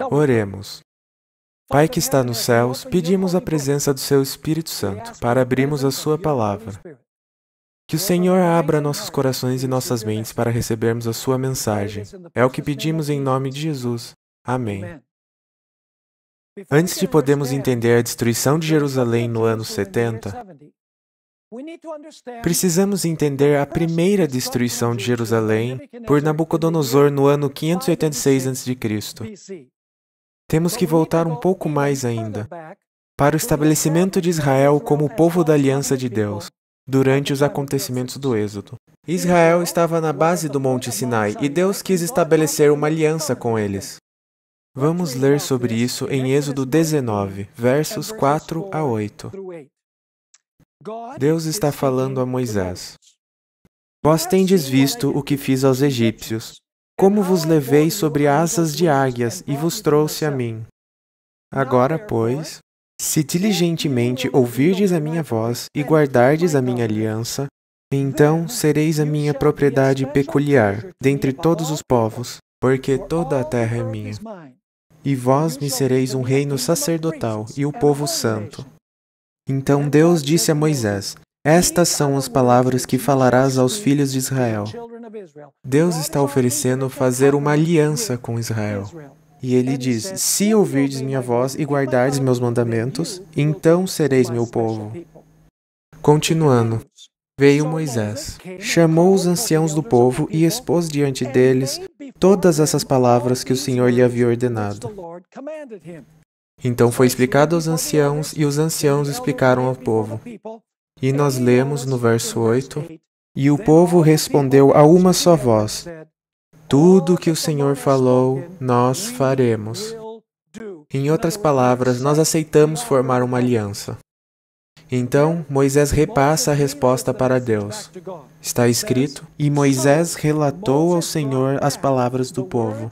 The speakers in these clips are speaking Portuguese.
Oremos. Pai que está nos céus, pedimos a presença do Seu Espírito Santo para abrirmos a Sua palavra. Que o Senhor abra nossos corações e nossas mentes para recebermos a Sua mensagem. É o que pedimos em nome de Jesus. Amém. Antes de podermos entender a destruição de Jerusalém no ano 70, precisamos entender a primeira destruição de Jerusalém por Nabucodonosor no ano 586 a.C. Temos que voltar um pouco mais ainda, para o estabelecimento de Israel como o povo da aliança de Deus, durante os acontecimentos do Êxodo. Israel estava na base do Monte Sinai e Deus quis estabelecer uma aliança com eles. Vamos ler sobre isso em Êxodo 19, versos 4 a 8. Deus está falando a Moisés. Vós tendes visto o que fiz aos egípcios, como vos levei sobre asas de águias e vos trouxe a mim. Agora, pois, se diligentemente ouvirdes a minha voz e guardardes a minha aliança, então sereis a minha propriedade peculiar dentre todos os povos, porque toda a terra é minha. E vós me sereis um reino sacerdotal e o povo santo. Então Deus disse a Moisés: Estas são as palavras que falarás aos filhos de Israel. Deus está oferecendo fazer uma aliança com Israel. E ele diz: Se ouvirdes minha voz e guardardes meus mandamentos, então sereis meu povo. Continuando, veio Moisés, chamou os anciãos do povo e expôs diante deles todas essas palavras que o Senhor lhe havia ordenado. Então foi explicado aos anciãos, e os anciãos explicaram ao povo. E nós lemos no verso 8, E o povo respondeu a uma só voz: Tudo o que o Senhor falou, nós faremos. Em outras palavras, nós aceitamos formar uma aliança. Então, Moisés repassa a resposta para Deus. Está escrito: E Moisés relatou ao Senhor as palavras do povo.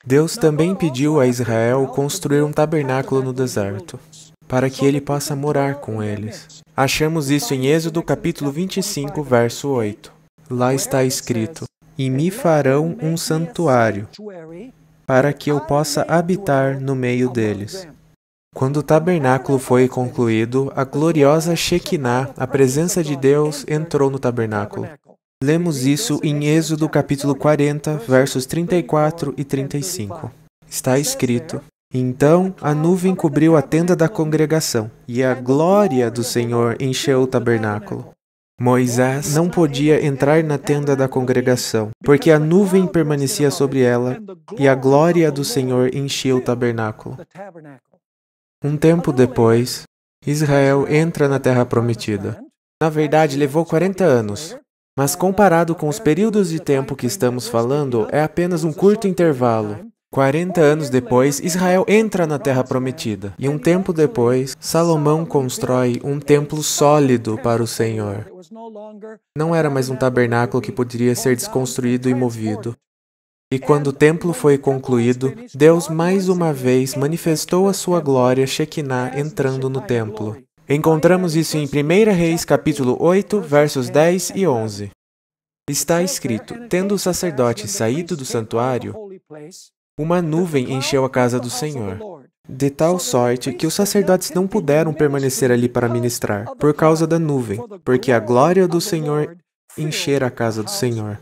Deus também pediu a Israel construir um tabernáculo no deserto, para que ele possa morar com eles. Achamos isso em Êxodo capítulo 25, verso 8. Lá está escrito: E me farão um santuário, para que eu possa habitar no meio deles. Quando o tabernáculo foi concluído, a gloriosa Shekinah, a presença de Deus, entrou no tabernáculo. Lemos isso em Êxodo capítulo 40, versos 34 e 35. Está escrito: Então a nuvem cobriu a tenda da congregação, e a glória do Senhor encheu o tabernáculo. Moisés não podia entrar na tenda da congregação, porque a nuvem permanecia sobre ela, e a glória do Senhor enchia o tabernáculo. Um tempo depois, Israel entra na Terra Prometida. Na verdade, levou 40 anos. Mas comparado com os períodos de tempo que estamos falando, é apenas um curto intervalo. 40 anos depois, Israel entra na Terra Prometida. E um tempo depois, Salomão constrói um templo sólido para o Senhor. Não era mais um tabernáculo que poderia ser desconstruído e movido. E quando o templo foi concluído, Deus mais uma vez manifestou a sua glória Shekinah entrando no templo. Encontramos isso em 1 Reis, capítulo 8, versos 10 e 11. Está escrito: Tendo o sacerdote saído do santuário, uma nuvem encheu a casa do Senhor, de tal sorte que os sacerdotes não puderam permanecer ali para ministrar, por causa da nuvem, porque a glória do Senhor enchera a casa do Senhor.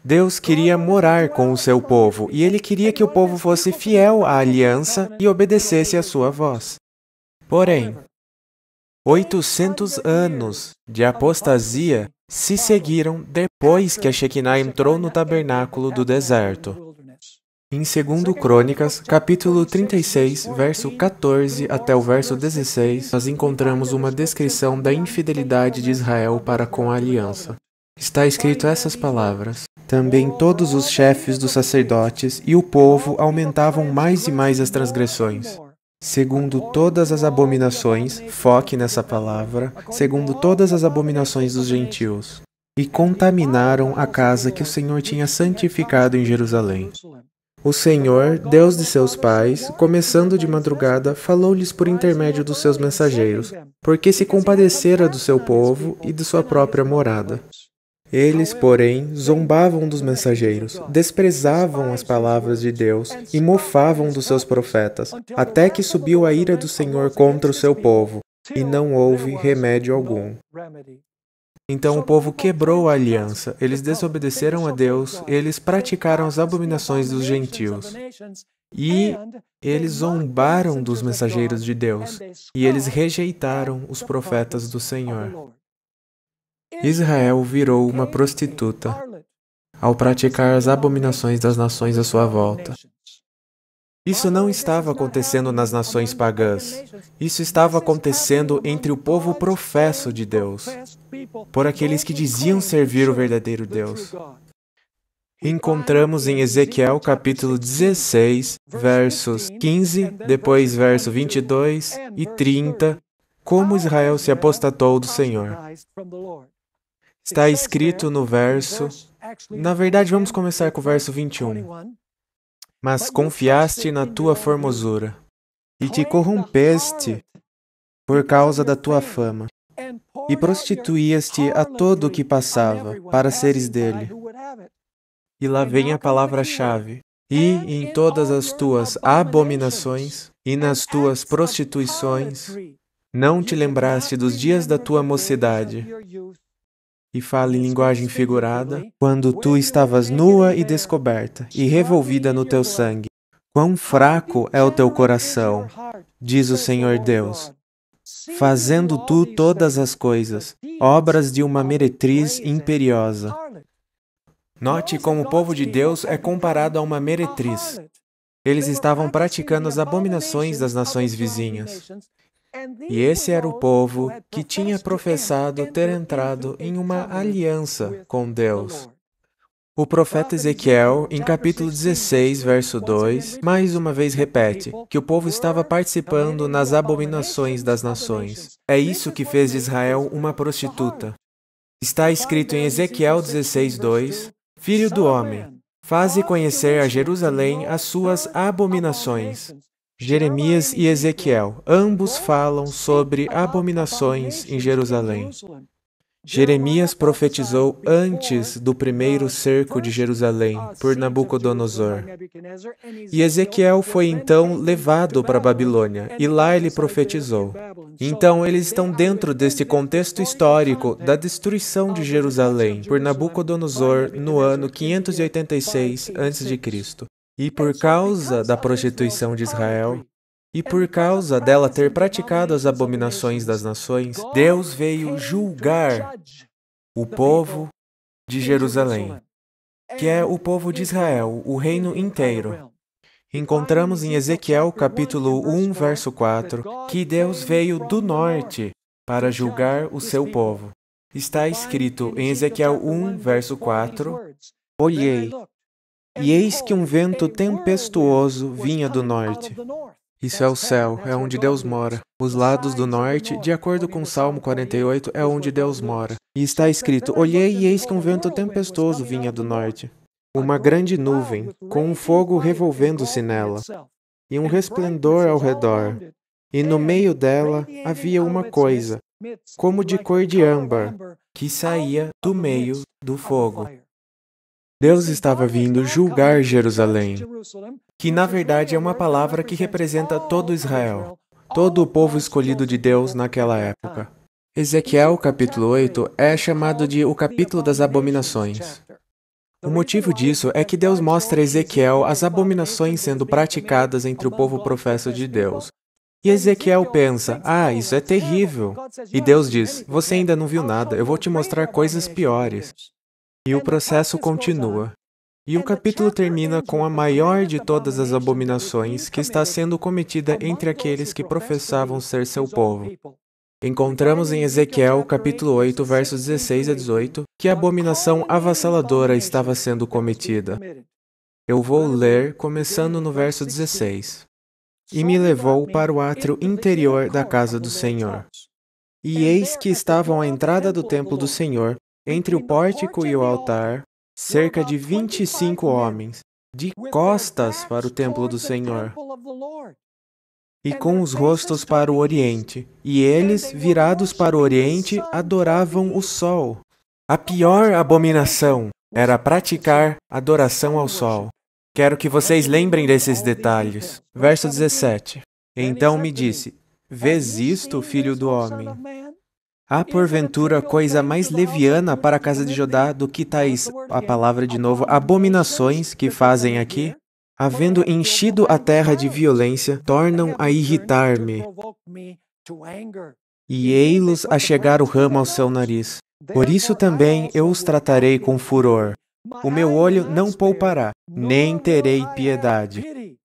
Deus queria morar com o seu povo, e Ele queria que o povo fosse fiel à aliança e obedecesse à sua voz. Porém, 800 anos de apostasia se seguiram depois que a Shekinah entrou no tabernáculo do deserto. Em 2 Crônicas, capítulo 36, verso 14 até o verso 16, nós encontramos uma descrição da infidelidade de Israel para com a aliança. Está escrito essas palavras: Também todos os chefes dos sacerdotes e o povo aumentavam mais e mais as transgressões. Segundo todas as abominações, foque nessa palavra, segundo todas as abominações dos gentios, e contaminaram a casa que o Senhor tinha santificado em Jerusalém. O Senhor, Deus de seus pais, começando de madrugada, falou-lhes por intermédio dos seus mensageiros, porque se compadecera do seu povo e de sua própria morada. Eles, porém, zombavam dos mensageiros, desprezavam as palavras de Deus e mofavam dos seus profetas, até que subiu a ira do Senhor contra o seu povo, e não houve remédio algum. Então o povo quebrou a aliança, eles desobedeceram a Deus, eles praticaram as abominações dos gentios. E eles zombaram dos mensageiros de Deus, e eles rejeitaram os profetas do Senhor. Israel virou uma prostituta ao praticar as abominações das nações à sua volta. Isso não estava acontecendo nas nações pagãs. Isso estava acontecendo entre o povo professo de Deus, por aqueles que diziam servir o verdadeiro Deus. Encontramos em Ezequiel capítulo 16, versos 15, depois verso 22 e 30, como Israel se apostatou do Senhor. Está escrito no verso... Na verdade, vamos começar com o verso 21. Mas confiaste na tua formosura, e te corrompeste por causa da tua fama, e prostituías-te a todo o que passava, para seres dele. E lá vem a palavra-chave. E em todas as tuas abominações, e nas tuas prostituições, não te lembraste dos dias da tua mocidade. E fala em linguagem figurada, quando tu estavas nua e descoberta, e revolvida no teu sangue. Quão fraco é o teu coração, diz o Senhor Deus, fazendo tu todas as coisas, obras de uma meretriz imperiosa. Note como o povo de Deus é comparado a uma meretriz. Eles estavam praticando as abominações das nações vizinhas. E esse era o povo que tinha professado ter entrado em uma aliança com Deus. O profeta Ezequiel, em capítulo 16, verso 2, mais uma vez repete que o povo estava participando nas abominações das nações. É isso que fez de Israel uma prostituta. Está escrito em Ezequiel 16, 2, Filho do homem, faze conhecer a Jerusalém as suas abominações. Jeremias e Ezequiel, ambos falam sobre abominações em Jerusalém. Jeremias profetizou antes do primeiro cerco de Jerusalém por Nabucodonosor. E Ezequiel foi então levado para a Babilônia, e lá ele profetizou. Então eles estão dentro deste contexto histórico da destruição de Jerusalém por Nabucodonosor no ano 586 a.C. E por causa da prostituição de Israel, e por causa dela ter praticado as abominações das nações, Deus veio julgar o povo de Jerusalém, que é o povo de Israel, o reino inteiro. Encontramos em Ezequiel capítulo 1, verso 4, que Deus veio do norte para julgar o seu povo. Está escrito em Ezequiel 1, verso 4, Olhei, e eis que um vento tempestuoso vinha do norte. Isso é o céu, é onde Deus mora. Os lados do norte, de acordo com o Salmo 48, é onde Deus mora. E está escrito, Olhei e eis que um vento tempestuoso vinha do norte. Uma grande nuvem, com um fogo revolvendo-se nela, e um resplendor ao redor. E no meio dela havia uma coisa, como de cor de âmbar, que saía do meio do fogo. Deus estava vindo julgar Jerusalém, que na verdade é uma palavra que representa todo Israel, todo o povo escolhido de Deus naquela época. Ezequiel capítulo 8 é chamado de o capítulo das abominações. O motivo disso é que Deus mostra a Ezequiel as abominações sendo praticadas entre o povo professo de Deus. E Ezequiel pensa, isso é terrível. E Deus diz, você ainda não viu nada, eu vou te mostrar coisas piores. E o processo continua. E o capítulo termina com a maior de todas as abominações que está sendo cometida entre aqueles que professavam ser seu povo. Encontramos em Ezequiel, capítulo 8, versos 16 a 18, que a abominação avassaladora estava sendo cometida. Eu vou ler, começando no verso 16. E me levou para o átrio interior da casa do Senhor. E eis que estavam à entrada do templo do Senhor, entre o pórtico e o altar, cerca de 25 homens, de costas para o templo do Senhor, e com os rostos para o oriente. E eles, virados para o oriente, adoravam o sol. A pior abominação era praticar adoração ao sol. Quero que vocês lembrem desses detalhes. Verso 17. Então me disse: Vês isto, filho do homem? Há porventura coisa mais leviana para a casa de Judá do que tais, a palavra de novo, abominações que fazem aqui? Havendo enchido a terra de violência, tornam a irritar-me. E ei-los a chegar o ramo ao seu nariz. Por isso também eu os tratarei com furor. O meu olho não poupará, nem terei piedade.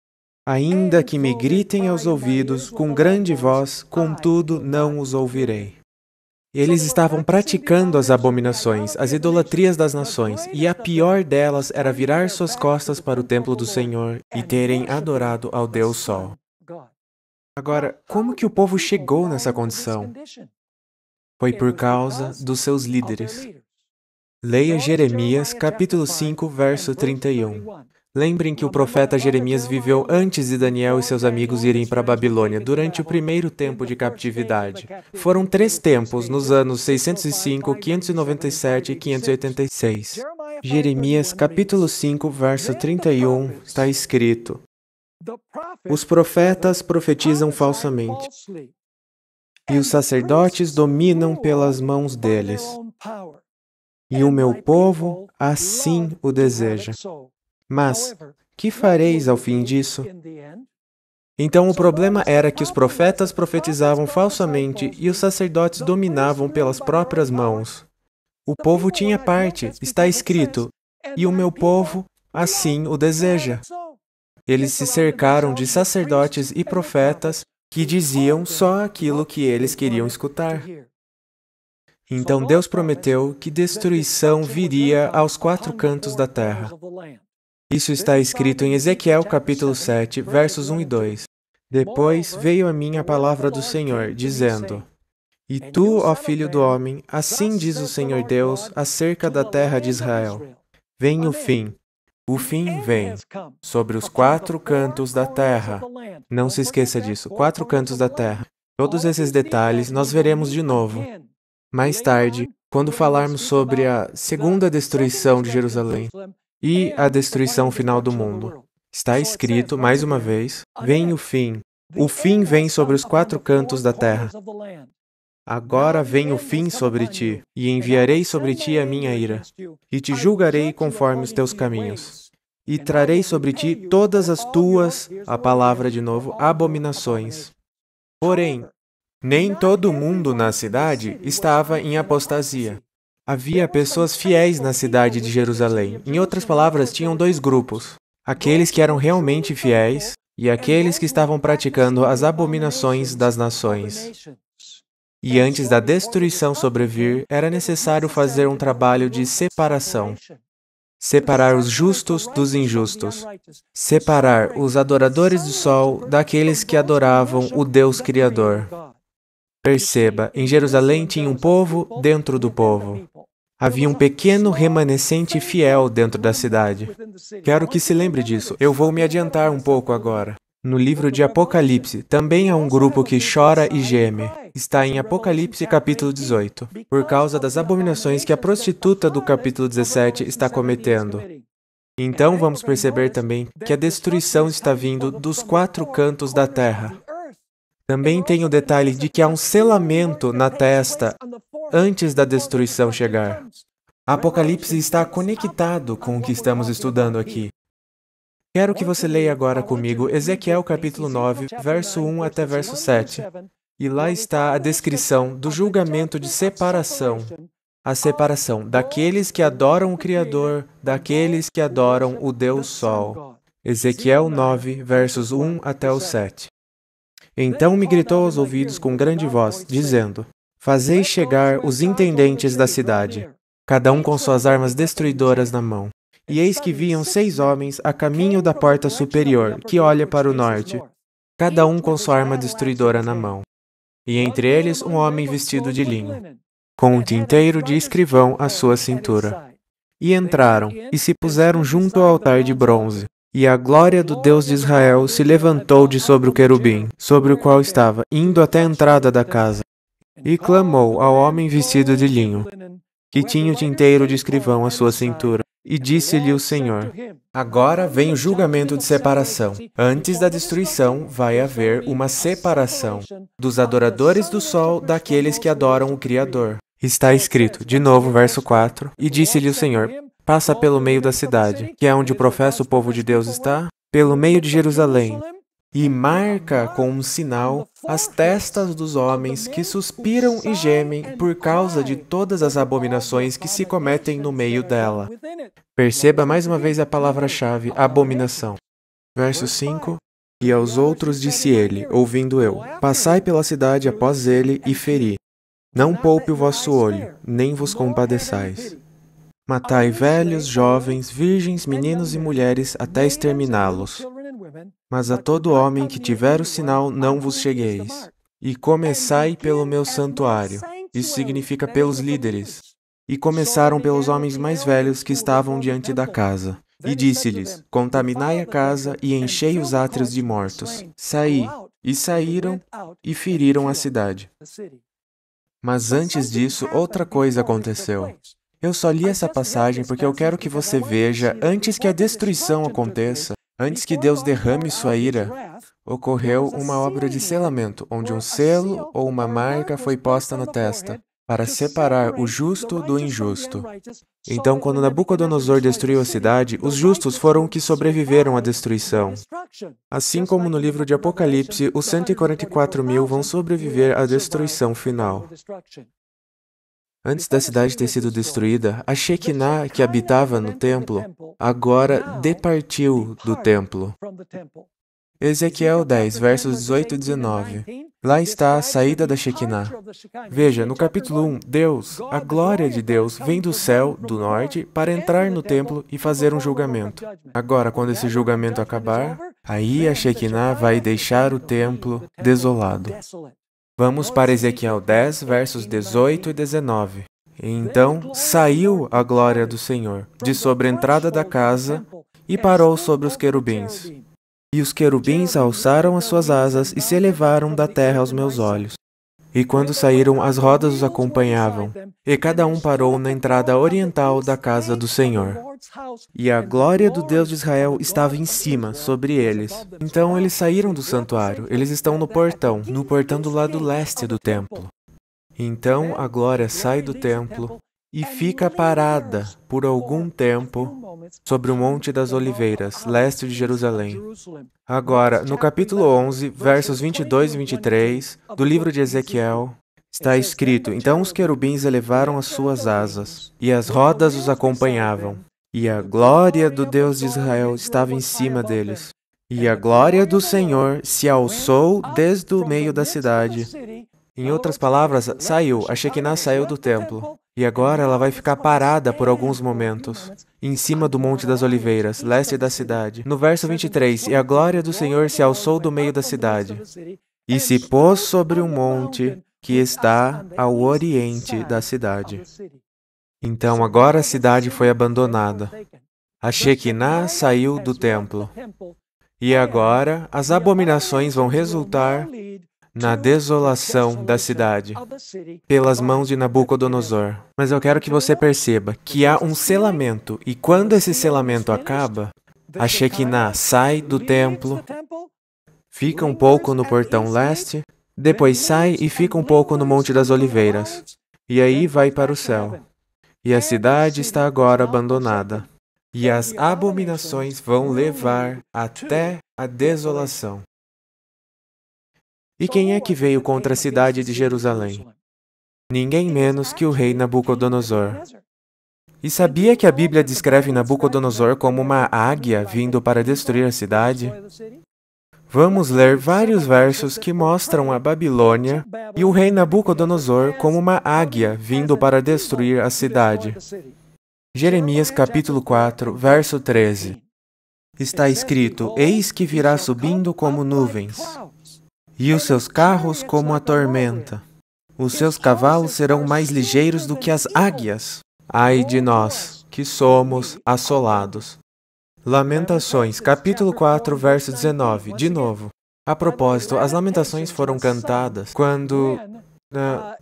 Ainda que me gritem aos ouvidos com grande voz, contudo não os ouvirei. Eles estavam praticando as abominações, as idolatrias das nações, e a pior delas era virar suas costas para o templo do Senhor e terem adorado ao Deus Sol. Agora, como que o povo chegou nessa condição? Foi por causa dos seus líderes. Leia Jeremias, capítulo 5, verso 31. Lembrem que o profeta Jeremias viveu antes de Daniel e seus amigos irem para a Babilônia, durante o primeiro tempo de captividade. Foram 3 tempos, nos anos 605, 597 e 586. Jeremias, capítulo 5, verso 31, está escrito: Os profetas profetizam falsamente, e os sacerdotes dominam pelas mãos deles. E o meu povo assim o deseja. Mas, que fareis ao fim disso? Então o problema era que os profetas profetizavam falsamente e os sacerdotes dominavam pelas próprias mãos. O povo tinha parte, está escrito, e o meu povo assim o deseja. Eles se cercaram de sacerdotes e profetas que diziam só aquilo que eles queriam escutar. Então Deus prometeu que destruição viria aos 4 cantos da terra. Isso está escrito em Ezequiel capítulo 7, versos 1 e 2. Depois veio a mim a palavra do Senhor, dizendo: E tu, ó filho do homem, assim diz o Senhor Deus acerca da terra de Israel: Vem o fim vem sobre os 4 cantos da terra. Não se esqueça disso, 4 cantos da terra. Todos esses detalhes nós veremos de novo mais tarde, quando falarmos sobre a segunda destruição de Jerusalém e a destruição final do mundo. Está escrito, mais uma vez, vem o fim vem sobre os 4 cantos da terra. Agora vem o fim sobre ti, e enviarei sobre ti a minha ira, e te julgarei conforme os teus caminhos. E trarei sobre ti todas as tuas, a palavra de novo, abominações. Porém, nem todo mundo na cidade estava em apostasia. Havia pessoas fiéis na cidade de Jerusalém. Em outras palavras, tinham 2 grupos: aqueles que eram realmente fiéis e aqueles que estavam praticando as abominações das nações. E antes da destruição sobrevir, era necessário fazer um trabalho de separação. Separar os justos dos injustos. Separar os adoradores do sol daqueles que adoravam o Deus Criador. Perceba, em Jerusalém tinha um povo dentro do povo. Havia um pequeno remanescente fiel dentro da cidade. Quero que se lembre disso. Eu vou me adiantar um pouco agora. No livro de Apocalipse, também há um grupo que chora e geme. Está em Apocalipse capítulo 18, por causa das abominações que a prostituta do capítulo 17 está cometendo. Então vamos perceber também que a destruição está vindo dos 4 cantos da terra. Também tem o detalhe de que há um selamento na testa antes da destruição chegar. Apocalipse está conectado com o que estamos estudando aqui. Quero que você leia agora comigo Ezequiel capítulo 9, verso 1 até verso 7. E lá está a descrição do julgamento de separação. A separação daqueles que adoram o Criador, daqueles que adoram o Deus Sol. Ezequiel 9, versos 1 até o 7. Então me gritou aos ouvidos com grande voz, dizendo: Fazei chegar os intendentes da cidade, cada um com suas armas destruidoras na mão. E eis que viam 6 homens a caminho da porta superior, que olha para o norte, cada um com sua arma destruidora na mão. E entre eles um homem vestido de linho, com um tinteiro de escrivão à sua cintura. E entraram, e se puseram junto ao altar de bronze. E a glória do Deus de Israel se levantou de sobre o querubim, sobre o qual estava, indo até a entrada da casa. E clamou ao homem vestido de linho: que tinha o tinteiro de escrivão à sua cintura. E disse-lhe o Senhor: Agora vem o julgamento de separação. Antes da destruição, vai haver uma separação dos adoradores do sol daqueles que adoram o Criador. Está escrito, de novo, verso 4, e disse-lhe o Senhor: Passa pelo meio da cidade, que é onde professa o povo de Deus está, pelo meio de Jerusalém, e marca com um sinal as testas dos homens que suspiram e gemem por causa de todas as abominações que se cometem no meio dela. Perceba mais uma vez a palavra-chave, abominação. Verso 5. E aos outros disse ele, ouvindo eu: Passai pela cidade após ele e feri. Não poupe o vosso olho, nem vos compadeçais. Matai velhos, jovens, virgens, meninos e mulheres, até exterminá-los. Mas a todo homem que tiver o sinal, não vos chegueis. E começai pelo meu santuário. Isso significa pelos líderes. E começaram pelos homens mais velhos que estavam diante da casa. E disse-lhes: Contaminai a casa e enchei os átrios de mortos. Saí. E saíram e feriram a cidade. Mas antes disso, outra coisa aconteceu. Eu só li essa passagem porque eu quero que você veja, antes que a destruição aconteça, antes que Deus derrame sua ira, ocorreu uma obra de selamento, onde um selo ou uma marca foi posta na testa, para separar o justo do injusto. Então, quando Nabucodonosor destruiu a cidade, os justos foram os que sobreviveram à destruição. Assim como no livro de Apocalipse, os 144.000 vão sobreviver à destruição final. Antes da cidade ter sido destruída, a Shekinah, que habitava no templo, agora departiu do templo. Ezequiel 10, versos 18 e 19. Lá está a saída da Shekinah. Veja, no capítulo 1, Deus, a glória de Deus, vem do céu, do norte, para entrar no templo e fazer um julgamento. Agora, quando esse julgamento acabar, aí a Shekinah vai deixar o templo desolado. Vamos para Ezequiel 10, versos 18 e 19. Então saiu a glória do Senhor de sobre a entrada da casa e parou sobre os querubins. E os querubins alçaram as suas asas e se elevaram da terra aos meus olhos. E quando saíram, as rodas os acompanhavam, e cada um parou na entrada oriental da casa do Senhor. E a glória do Deus de Israel estava em cima, sobre eles. Então eles saíram do santuário, eles estão no portão do lado leste do templo. Então a glória sai do templo e fica parada por algum tempo sobre o Monte das Oliveiras, leste de Jerusalém. Agora, no capítulo 11, versos 22 e 23, do livro de Ezequiel, está escrito: Então os querubins elevaram as suas asas, e as rodas os acompanhavam, e a glória do Deus de Israel estava em cima deles. E a glória do Senhor se alçou desde o meio da cidade. Em outras palavras, a Shekinah saiu do templo. E agora ela vai ficar parada por alguns momentos, em cima do Monte das Oliveiras, leste da cidade. No verso 23, e a glória do Senhor se alçou do meio da cidade, e se pôs sobre um monte que está ao oriente da cidade. Então agora a cidade foi abandonada. A Shekinah saiu do templo. E agora as abominações vão resultar na desolação da cidade, pelas mãos de Nabucodonosor. Mas eu quero que você perceba que há um selamento, e quando esse selamento acaba, a Shekinah sai do templo, fica um pouco no portão leste, depois sai e fica um pouco no Monte das Oliveiras, e aí vai para o céu. E a cidade está agora abandonada, e as abominações vão levar até a desolação. E quem é que veio contra a cidade de Jerusalém? Ninguém menos que o rei Nabucodonosor. E sabia que a Bíblia descreve Nabucodonosor como uma águia vindo para destruir a cidade? Vamos ler vários versos que mostram a Babilônia e o rei Nabucodonosor como uma águia vindo para destruir a cidade. Jeremias capítulo 4, verso 13. Está escrito: Eis que virá subindo como nuvens, e os seus carros como a tormenta. Os seus cavalos serão mais ligeiros do que as águias. Ai de nós, que somos assolados. Lamentações, capítulo 4, verso 19. De novo. A propósito, as lamentações foram cantadas quando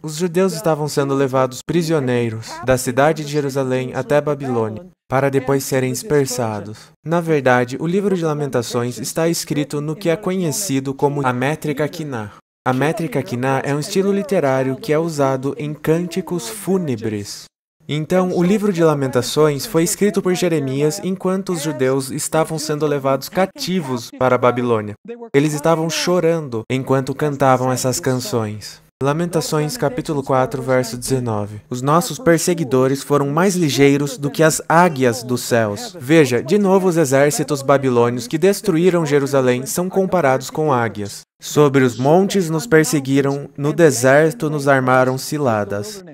Os judeus estavam sendo levados prisioneiros da cidade de Jerusalém até Babilônia, para depois serem dispersados. Na verdade, o livro de Lamentações está escrito no que é conhecido como a métrica Quiná. A métrica Quiná é um estilo literário que é usado em cânticos fúnebres. Então, o livro de Lamentações foi escrito por Jeremias enquanto os judeus estavam sendo levados cativos para a Babilônia. Eles estavam chorando enquanto cantavam essas canções. Lamentações capítulo 4, verso 19. Os nossos perseguidores foram mais ligeiros do que as águias dos céus. Veja, de novo os exércitos babilônios que destruíram Jerusalém são comparados com águias. Sobre os montes nos perseguiram, no deserto nos armaram ciladas.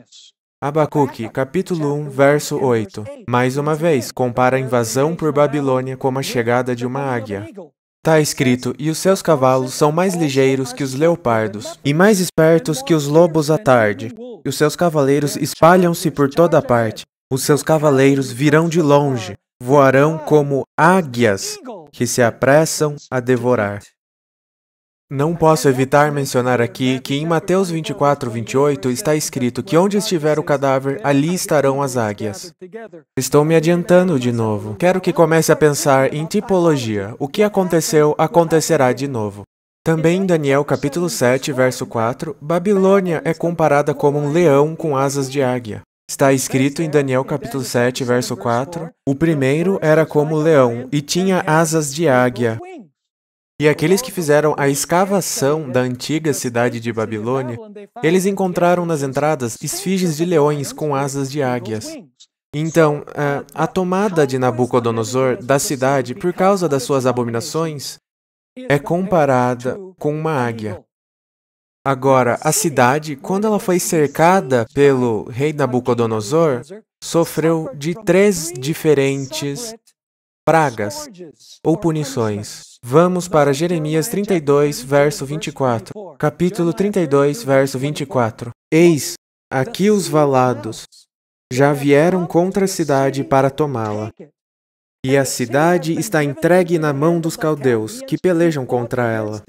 Abacuque, capítulo 1, verso 8. Mais uma vez, compara a invasão por Babilônia como a chegada de uma águia. Está escrito, e os seus cavalos são mais ligeiros que os leopardos, e mais espertos que os lobos à tarde. E os seus cavaleiros espalham-se por toda parte. Os seus cavaleiros virão de longe, voarão como águias que se apressam a devorar. Não posso evitar mencionar aqui que em Mateus 24, 28 está escrito que onde estiver o cadáver, ali estarão as águias. Estou me adiantando de novo. Quero que comece a pensar em tipologia. O que aconteceu, acontecerá de novo. Também em Daniel capítulo 7, verso 4, Babilônia é comparada como um leão com asas de águia. Está escrito em Daniel capítulo 7, verso 4, o primeiro era como leão e tinha asas de águia. E aqueles que fizeram a escavação da antiga cidade de Babilônia, eles encontraram nas entradas esfinges de leões com asas de águias. Então, a tomada de Nabucodonosor da cidade por causa das suas abominações é comparada com uma águia. Agora, a cidade, quando ela foi cercada pelo rei Nabucodonosor, sofreu de 3 diferentes pragas ou punições. Vamos para Jeremias 32, verso 24. Capítulo 32, verso 24. Eis, aqui os valados já vieram contra a cidade para tomá-la. E a cidade está entregue na mão dos caldeus, que pelejam contra ela.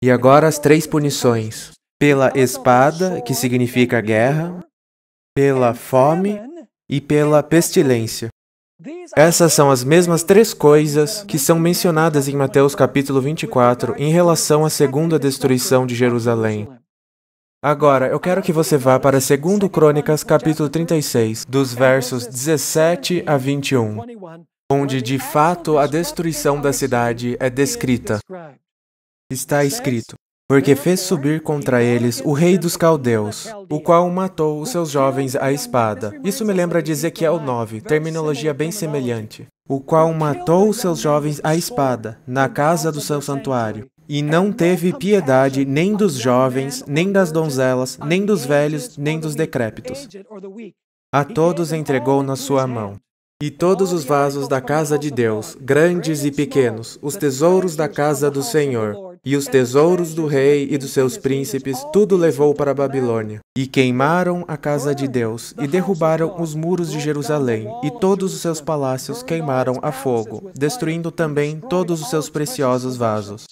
E agora as 3 punições. Pela espada, que significa guerra, pela fome e pela pestilência. Essas são as mesmas 3 coisas que são mencionadas em Mateus capítulo 24 em relação à segunda destruição de Jerusalém. Agora, eu quero que você vá para 2 Crônicas capítulo 36, dos versos 17 a 21, onde de fato a destruição da cidade é descrita. Está escrito: porque fez subir contra eles o rei dos caldeus, o qual matou os seus jovens à espada. Isso me lembra de Ezequiel 9, terminologia bem semelhante. O qual matou os seus jovens à espada, na casa do seu santuário. E não teve piedade nem dos jovens, nem das donzelas, nem dos velhos, nem dos decrépitos. A todos entregou na sua mão. E todos os vasos da casa de Deus, grandes e pequenos, os tesouros da casa do Senhor, e os tesouros do rei e dos seus príncipes, tudo levou para a Babilônia. E queimaram a casa de Deus, e derrubaram os muros de Jerusalém, e todos os seus palácios queimaram a fogo, destruindo também todos os seus preciosos vasos.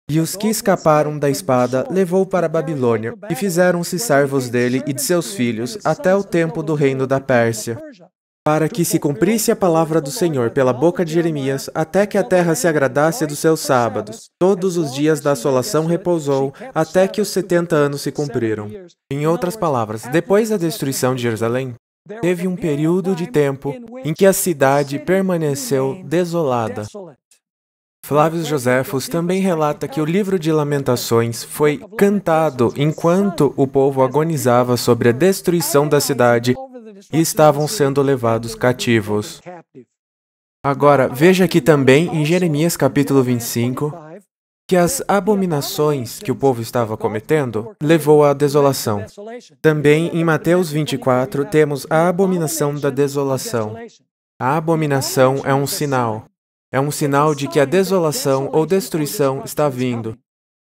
E os que escaparam da espada levou para a Babilônia, e fizeram-se servos dele e de seus filhos, até o tempo do reino da Pérsia, para que se cumprisse a palavra do Senhor pela boca de Jeremias, até que a terra se agradasse dos seus sábados. Todos os dias da assolação repousou, até que os 70 anos se cumpriram. Em outras palavras, depois da destruição de Jerusalém, teve um período de tempo em que a cidade permaneceu desolada. Flávio Joséfos também relata que o livro de Lamentações foi cantado enquanto o povo agonizava sobre a destruição da cidade e estavam sendo levados cativos. Agora, veja aqui também em Jeremias capítulo 25, que as abominações que o povo estava cometendo levou à desolação. Também em Mateus 24 temos a abominação da desolação. A abominação é um sinal. É um sinal de que a desolação ou destruição está vindo.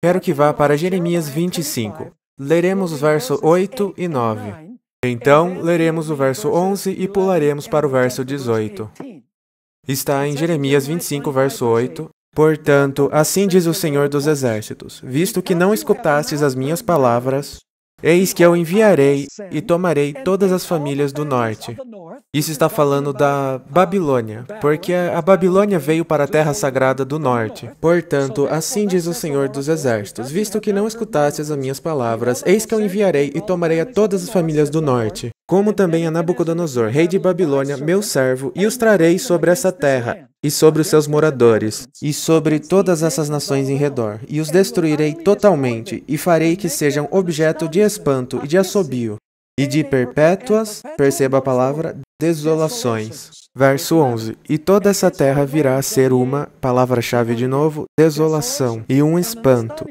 Quero que vá para Jeremias 25. Leremos os versos 8 e 9. Então, leremos o verso 11 e pularemos para o verso 18. Está em Jeremias 25, verso 8. Portanto, assim diz o Senhor dos Exércitos, visto que não escutastes as minhas palavras, Eis que eu enviarei e tomarei todas as famílias do norte. Isso está falando da Babilônia, porque a Babilônia veio para a terra sagrada do norte. Portanto, assim diz o Senhor dos Exércitos, visto que não escutastes as minhas palavras, eis que eu enviarei e tomarei a todas as famílias do norte, como também a Nabucodonosor, rei de Babilônia, meu servo, e os trarei sobre essa terra, e sobre os seus moradores, e sobre todas essas nações em redor, e os destruirei totalmente, e farei que sejam objeto de espanto e de assobio, e de perpétuas, perceba a palavra, desolações. Verso 11. E toda essa terra virá a ser uma, palavra-chave de novo, desolação, e um espanto.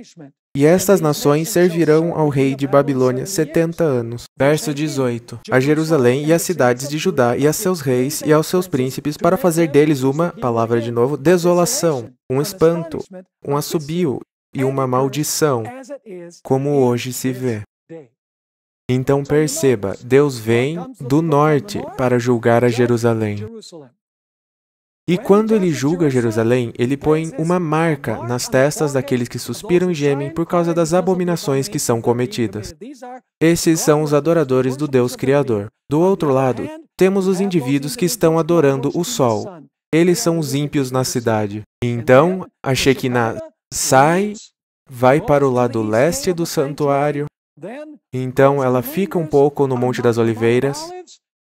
E estas nações servirão ao rei de Babilônia 70 anos. Verso 18. A Jerusalém e as cidades de Judá e a seus reis e aos seus príncipes para fazer deles uma, palavra de novo, desolação, um espanto, um assobio e uma maldição, como hoje se vê. Então perceba, Deus vem do norte para julgar a Jerusalém. E quando ele julga Jerusalém, ele põe uma marca nas testas daqueles que suspiram e gemem por causa das abominações que são cometidas. Esses são os adoradores do Deus Criador. Do outro lado, temos os indivíduos que estão adorando o sol. Eles são os ímpios na cidade. Então, a Shekinah sai, vai para o lado leste do santuário. Então, ela fica um pouco no Monte das Oliveiras.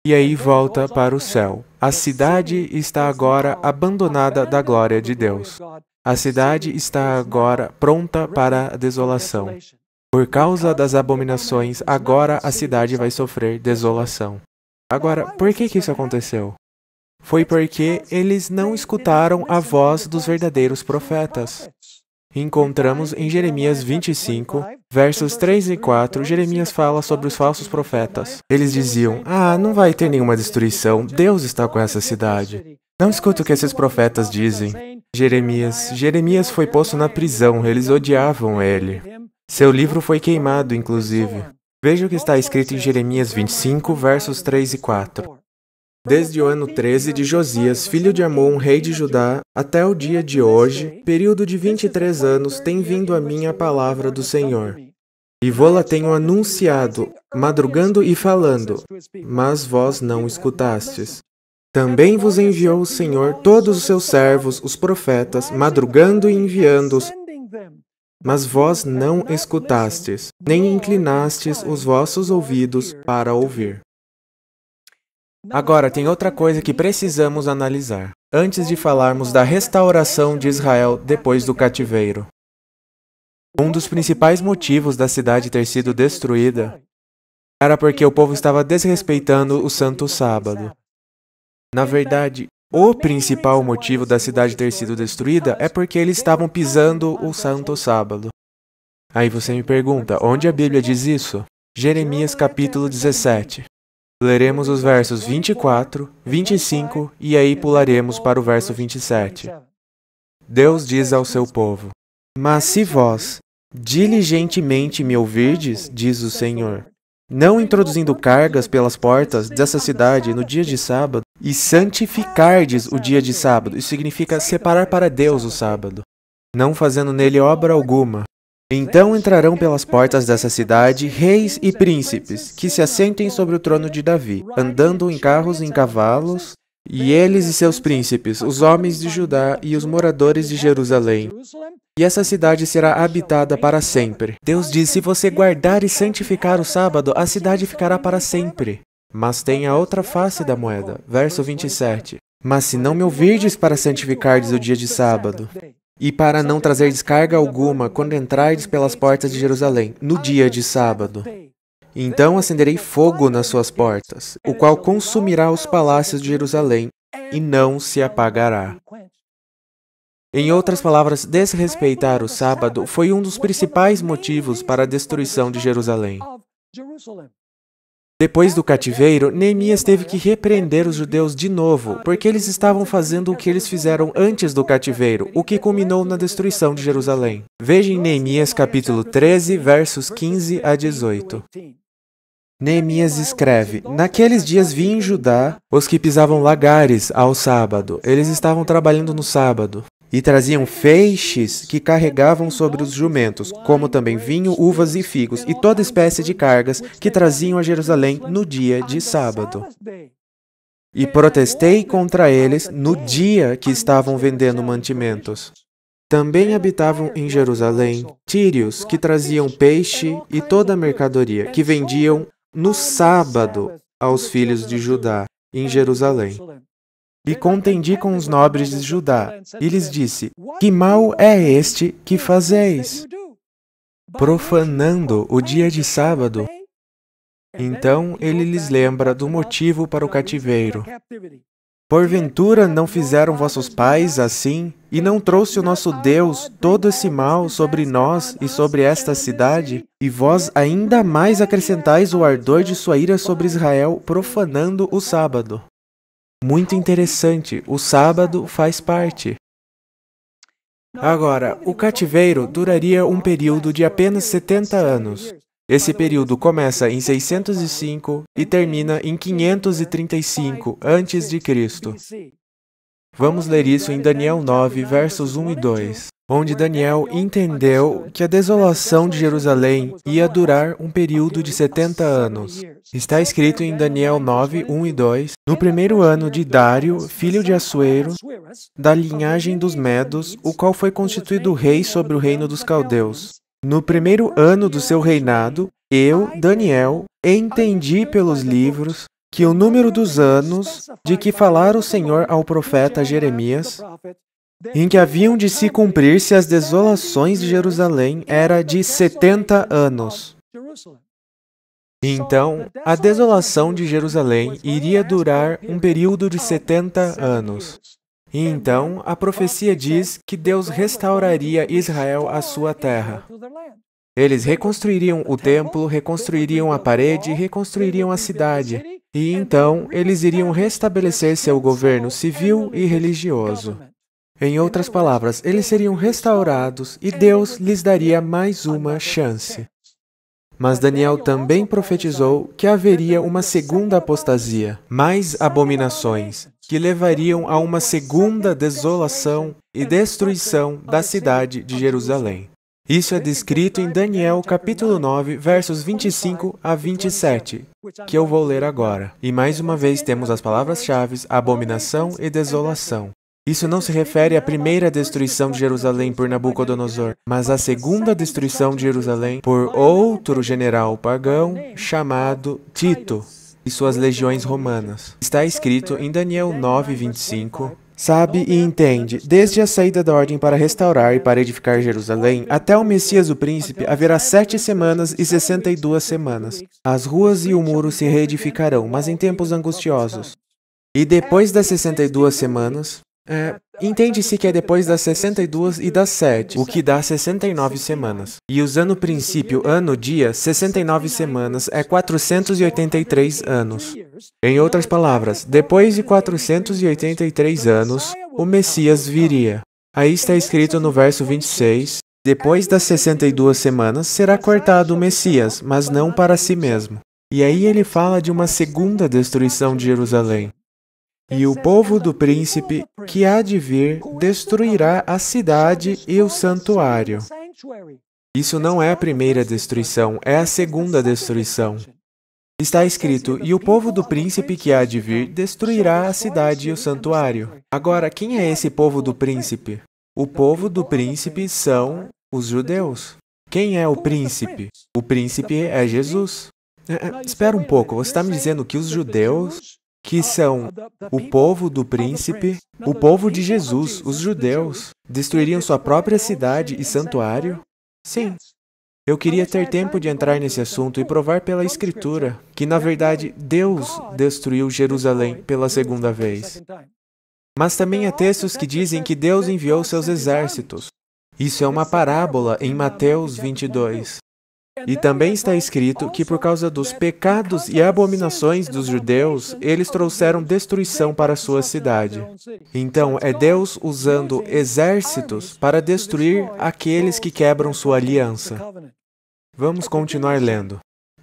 E aí volta para o céu. A cidade está agora abandonada da glória de Deus. A cidade está agora pronta para a desolação. Por causa das abominações, agora a cidade vai sofrer desolação. Agora, por que isso aconteceu? Foi porque eles não escutaram a voz dos verdadeiros profetas. Encontramos em Jeremias 25, versos 3 e 4, Jeremias fala sobre os falsos profetas. Eles diziam, não vai ter nenhuma destruição, Deus está com essa cidade. Não escuta o que esses profetas dizem. Jeremias foi posto na prisão, eles odiavam ele. Seu livro foi queimado, inclusive. Veja o que está escrito em Jeremias 25, versos 3 e 4. Desde o ano 13 de Josias, filho de Amon, rei de Judá, até o dia de hoje, período de 23 anos, tem vindo a mim a palavra do Senhor. E vô-la tenho anunciado, madrugando e falando, mas vós não escutastes. Também vos enviou o Senhor todos os seus servos, os profetas, madrugando e enviando-os, mas vós não escutastes, nem inclinastes os vossos ouvidos para ouvir. Agora, tem outra coisa que precisamos analisar, antes de falarmos da restauração de Israel depois do cativeiro. Um dos principais motivos da cidade ter sido destruída era porque o povo estava desrespeitando o Santo Sábado. Na verdade, o principal motivo da cidade ter sido destruída é porque eles estavam pisando o Santo Sábado. Aí você me pergunta, onde a Bíblia diz isso? Jeremias capítulo 17. Leremos os versos 24, 25 e aí pularemos para o verso 27. Deus diz ao seu povo, mas se vós diligentemente me ouvirdes, diz o Senhor, não introduzindo cargas pelas portas dessa cidade no dia de sábado, e santificardes o dia de sábado, isso significa separar para Deus o sábado, não fazendo nele obra alguma, então entrarão pelas portas dessa cidade reis e príncipes, que se assentem sobre o trono de Davi, andando em carros e em cavalos, e eles e seus príncipes, os homens de Judá e os moradores de Jerusalém. E essa cidade será habitada para sempre. Deus diz, se você guardar e santificar o sábado, a cidade ficará para sempre. Mas tem a outra face da moeda. Verso 27. Mas se não me ouvirdes para santificardes o dia de sábado, e para não trazer descarga alguma quando entrardes pelas portas de Jerusalém, no dia de sábado. Então acenderei fogo nas suas portas, o qual consumirá os palácios de Jerusalém, e não se apagará. Em outras palavras, desrespeitar o sábado foi um dos principais motivos para a destruição de Jerusalém. Depois do cativeiro, Neemias teve que repreender os judeus de novo, porque eles estavam fazendo o que eles fizeram antes do cativeiro, o que culminou na destruição de Jerusalém. Veja em Neemias capítulo 13, versos 15 a 18. Neemias escreve, naqueles dias vi em Judá os que pisavam lagares ao sábado. Eles estavam trabalhando no sábado. E traziam feixes que carregavam sobre os jumentos, como também vinho, uvas e figos, e toda espécie de cargas que traziam a Jerusalém no dia de sábado. E protestei contra eles no dia que estavam vendendo mantimentos. Também habitavam em Jerusalém tírios que traziam peixe e toda a mercadoria, que vendiam no sábado aos filhos de Judá, em Jerusalém. E contendi com os nobres de Judá, e lhes disse: Que mal é este que fazeis, profanando o dia de sábado? Então ele lhes lembra do motivo para o cativeiro. Porventura não fizeram vossos pais assim, e não trouxe o nosso Deus todo esse mal sobre nós e sobre esta cidade? E vós ainda mais acrescentais o ardor de sua ira sobre Israel, profanando o sábado. Muito interessante, o sábado faz parte. Agora, o cativeiro duraria um período de apenas 70 anos. Esse período começa em 605 e termina em 535 a.C. Vamos ler isso em Daniel 9, versos 1 e 2, onde Daniel entendeu que a desolação de Jerusalém ia durar um período de 70 anos. Está escrito em Daniel 9, 1 e 2, no primeiro ano de Dário, filho de Assuero, da linhagem dos Medos, o qual foi constituído rei sobre o reino dos caldeus. No primeiro ano do seu reinado, eu, Daniel, entendi pelos livros que o número dos anos de que falara o Senhor ao profeta Jeremias, em que haviam de se cumprir-se as desolações de Jerusalém, era de 70 anos. Então, a desolação de Jerusalém iria durar um período de 70 anos. E então, a profecia diz que Deus restauraria Israel à sua terra. Eles reconstruiriam o templo, reconstruiriam a parede, reconstruiriam a cidade. E então, eles iriam restabelecer seu governo civil e religioso. Em outras palavras, eles seriam restaurados e Deus lhes daria mais uma chance. Mas Daniel também profetizou que haveria uma segunda apostasia, mais abominações, que levariam a uma segunda desolação e destruição da cidade de Jerusalém. Isso é descrito em Daniel capítulo 9, versos 25 a 27, que eu vou ler agora. E mais uma vez temos as palavras-chave abominação e desolação. Isso não se refere à primeira destruição de Jerusalém por Nabucodonosor, mas à segunda destruição de Jerusalém por outro general pagão chamado Tito e suas legiões romanas. Está escrito em Daniel 9, 25. Sabe e entende, desde a saída da ordem para restaurar e para edificar Jerusalém, até o Messias o príncipe, haverá 7 semanas e 62 semanas. As ruas e o muro se reedificarão, mas em tempos angustiosos. E depois das 62 semanas... entende-se que é depois das 62 e das 7, o que dá 69 semanas. E usando o princípio ano-dia, 69 semanas é 483 anos. Em outras palavras, depois de 483 anos, o Messias viria. Aí está escrito no verso 26, depois das 62 semanas será cortado o Messias, mas não para si mesmo. E aí ele fala de uma segunda destruição de Jerusalém. E o povo do príncipe que há de vir destruirá a cidade e o santuário. Isso não é a primeira destruição, é a segunda destruição. Está escrito, e o povo do príncipe que há de vir destruirá a cidade e o santuário. Agora, quem é esse povo do príncipe? O povo do príncipe são os judeus. Quem é o príncipe? O príncipe é Jesus. Espera um pouco, você está me dizendo que os judeus... que são o povo do príncipe, o povo de Jesus, os judeus, destruiriam sua própria cidade e santuário? Sim. Eu queria ter tempo de entrar nesse assunto e provar pela Escritura que, na verdade, Deus destruiu Jerusalém pela segunda vez. Mas também há textos que dizem que Deus enviou seus exércitos. Isso é uma parábola em Mateus 22. E também está escrito que por causa dos pecados e abominações dos judeus, eles trouxeram destruição para sua cidade. Então, é Deus usando exércitos para destruir aqueles que quebram sua aliança. Vamos continuar lendo.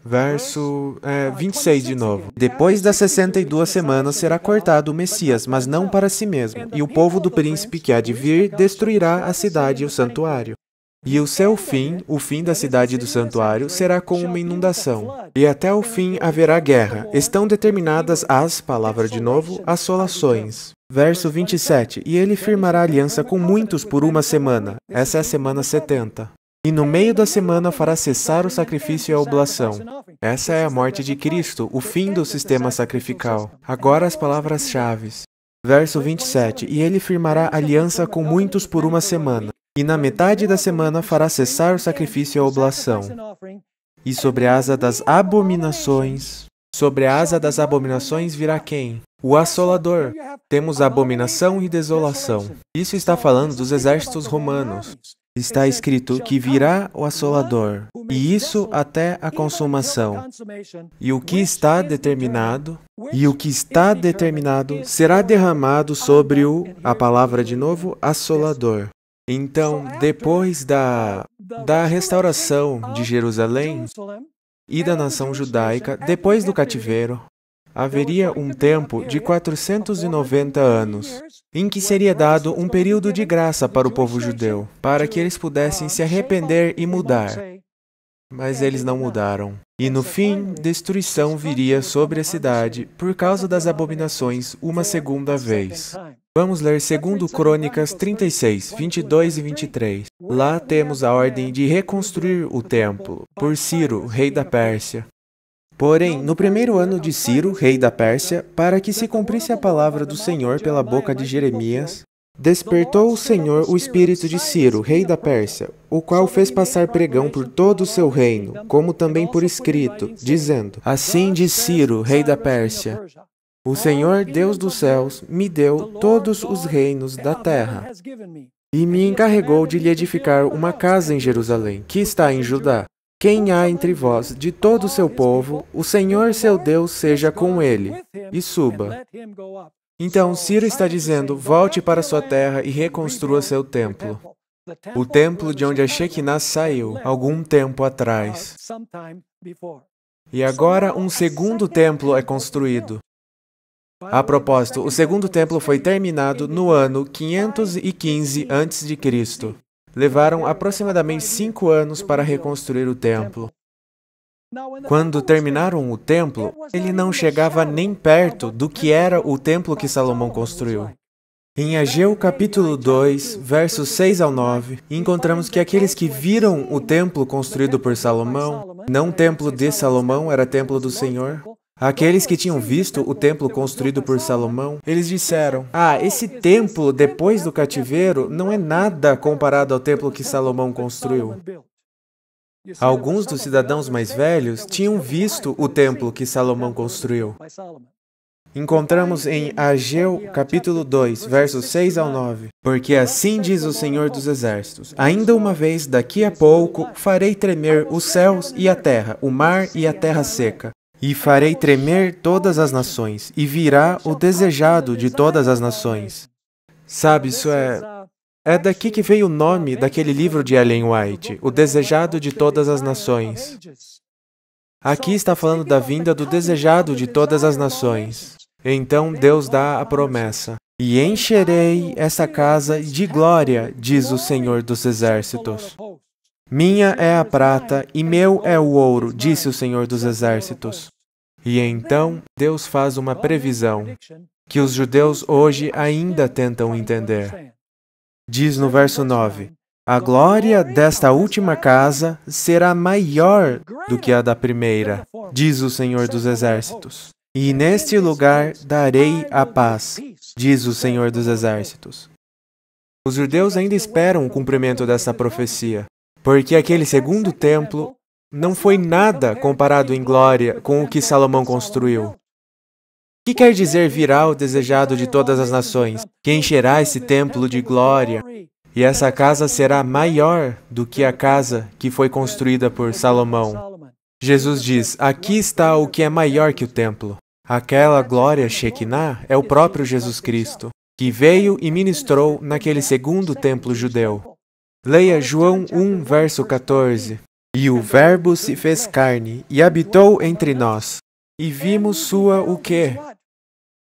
Verso 26 de novo. Depois das 62 semanas será cortado o Messias, mas não para si mesmo. E o povo do príncipe que há de vir, destruirá a cidade e o santuário. E o seu fim, o fim da cidade e do santuário, será como uma inundação. E até o fim haverá guerra. Estão determinadas as, palavra de novo, assolações. Verso 27. E ele firmará aliança com muitos por uma semana. Essa é a semana 70. E no meio da semana fará cessar o sacrifício e a oblação. Essa é a morte de Cristo, o fim do sistema sacrificial. Agora as palavras-chave. Verso 27. E ele firmará aliança com muitos por uma semana. E na metade da semana fará cessar o sacrifício e a oblação. E sobre a asa das abominações... Sobre a asa das abominações virá quem? O assolador. Temos abominação e desolação. Isso está falando dos exércitos romanos. Está escrito que virá o assolador, e isso até a consumação. E o que está determinado, será derramado sobre a palavra de novo, assolador. Então, depois da restauração de Jerusalém e da nação judaica, depois do cativeiro, haveria um tempo de 490 anos, em que seria dado um período de graça para o povo judeu, para que eles pudessem se arrepender e mudar. Mas eles não mudaram. E no fim, destruição viria sobre a cidade por causa das abominações uma segunda vez. Vamos ler 2 Crônicas 36, 22 e 23. Lá temos a ordem de reconstruir o templo por Ciro, rei da Pérsia. Porém, no primeiro ano de Ciro, rei da Pérsia, para que se cumprisse a palavra do Senhor pela boca de Jeremias, despertou o Senhor o espírito de Ciro, rei da Pérsia, o qual fez passar pregão por todo o seu reino, como também por escrito, dizendo: Assim diz Ciro, rei da Pérsia: O Senhor, Deus dos céus, me deu todos os reinos da terra, e me encarregou de lhe edificar uma casa em Jerusalém, que está em Judá. Quem há entre vós, de todo o seu povo, o Senhor seu Deus seja com ele, e suba. Então, Ciro está dizendo, volte para sua terra e reconstrua seu templo. O templo de onde a Shekinah saiu, algum tempo atrás. E agora um segundo templo é construído. A propósito, o segundo templo foi terminado no ano 515 a.C. Levaram aproximadamente 5 anos para reconstruir o templo. Quando terminaram o templo, ele não chegava nem perto do que era o templo que Salomão construiu. Em Ageu capítulo 2, versos 6 ao 9, encontramos que aqueles que viram o templo construído por Salomão, não o templo de Salomão, era templo do Senhor, aqueles que tinham visto o templo construído por Salomão, eles disseram, esse templo depois do cativeiro não é nada comparado ao templo que Salomão construiu. Alguns dos cidadãos mais velhos tinham visto o templo que Salomão construiu. Encontramos em Ageu capítulo 2, versos 6 ao 9. Porque assim diz o Senhor dos Exércitos, ainda uma vez, daqui a pouco, farei tremer os céus e a terra, o mar e a terra seca. E farei tremer todas as nações, e virá o desejado de todas as nações. Sabe, isso é daqui que veio o nome daquele livro de Ellen White, O Desejado de Todas as Nações. Aqui está falando da vinda do desejado de todas as nações. Então Deus dá a promessa. E encherei essa casa de glória, diz o Senhor dos Exércitos. Minha é a prata e meu é o ouro, disse o Senhor dos Exércitos. E então, Deus faz uma previsão que os judeus hoje ainda tentam entender. Diz no verso 9, a glória desta última casa será maior do que a da primeira, diz o Senhor dos Exércitos. E neste lugar darei a paz, diz o Senhor dos Exércitos. Os judeus ainda esperam o cumprimento dessa profecia. Porque aquele segundo templo não foi nada comparado em glória com o que Salomão construiu. O que quer dizer virá o desejado de todas as nações, que encherá esse templo de glória, e essa casa será maior do que a casa que foi construída por Salomão. Jesus diz, aqui está o que é maior que o templo. Aquela glória Shekinah é o próprio Jesus Cristo, que veio e ministrou naquele segundo templo judeu. Leia João 1, verso 14. E o Verbo se fez carne e habitou entre nós. E vimos sua o quê?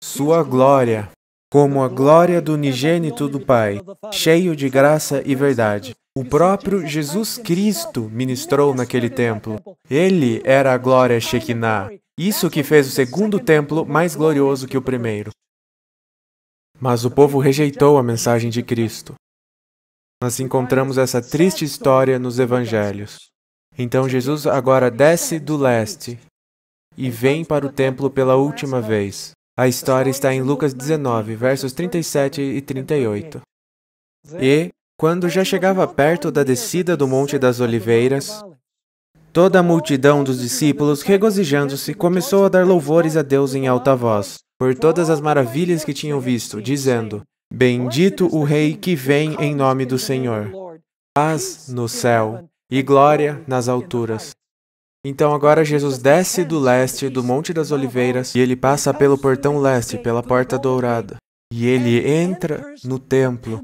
Sua glória, como a glória do unigênito do Pai, cheio de graça e verdade. O próprio Jesus Cristo ministrou naquele templo. Ele era a glória Shekinah, isso que fez o segundo templo mais glorioso que o primeiro. Mas o povo rejeitou a mensagem de Cristo. Nós encontramos essa triste história nos evangelhos. Então Jesus agora desce do leste e vem para o templo pela última vez. A história está em Lucas 19, versos 37 e 38. E, quando já chegava perto da descida do Monte das Oliveiras, toda a multidão dos discípulos, regozijando-se, começou a dar louvores a Deus em alta voz, por todas as maravilhas que tinham visto, dizendo: Bendito o Rei que vem em nome do Senhor. Paz no céu e glória nas alturas. Então agora Jesus desce do leste do Monte das Oliveiras e ele passa pelo portão leste, pela porta dourada. E ele entra no templo.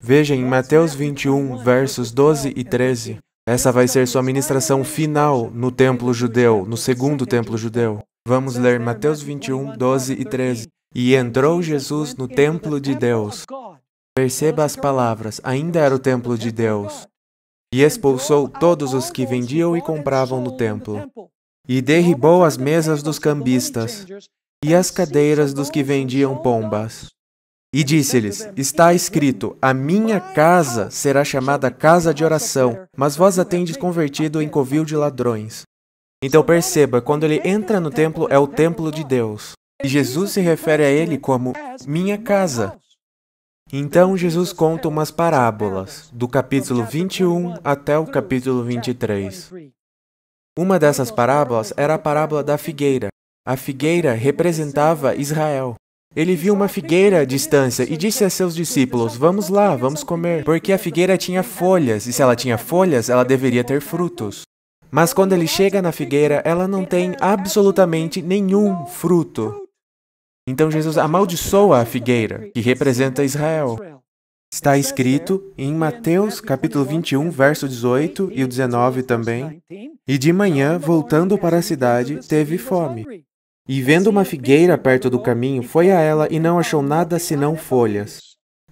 Veja em Mateus 21, versos 12 e 13. Essa vai ser sua ministração final no templo judeu, no segundo templo judeu. Vamos ler Mateus 21, 12 e 13. E entrou Jesus no templo de Deus. Perceba as palavras, ainda era o templo de Deus. E expulsou todos os que vendiam e compravam no templo. E derribou as mesas dos cambistas e as cadeiras dos que vendiam pombas. E disse-lhes: Está escrito, a minha casa será chamada casa de oração, mas vós a tendes convertido em covil de ladrões. Então perceba, quando ele entra no templo, é o templo de Deus. E Jesus se refere a ele como minha casa. Então Jesus conta umas parábolas, do capítulo 21 até o capítulo 23. Uma dessas parábolas era a parábola da figueira. A figueira representava Israel. Ele viu uma figueira à distância e disse a seus discípulos: Vamos lá, vamos comer, porque a figueira tinha folhas, e se ela tinha folhas, ela deveria ter frutos. Mas quando ele chega na figueira, ela não tem absolutamente nenhum fruto. Então Jesus amaldiçoa a figueira, que representa Israel. Está escrito em Mateus capítulo 21, verso 18 e o 19 também. E de manhã, voltando para a cidade, teve fome. E vendo uma figueira perto do caminho, foi a ela e não achou nada senão folhas.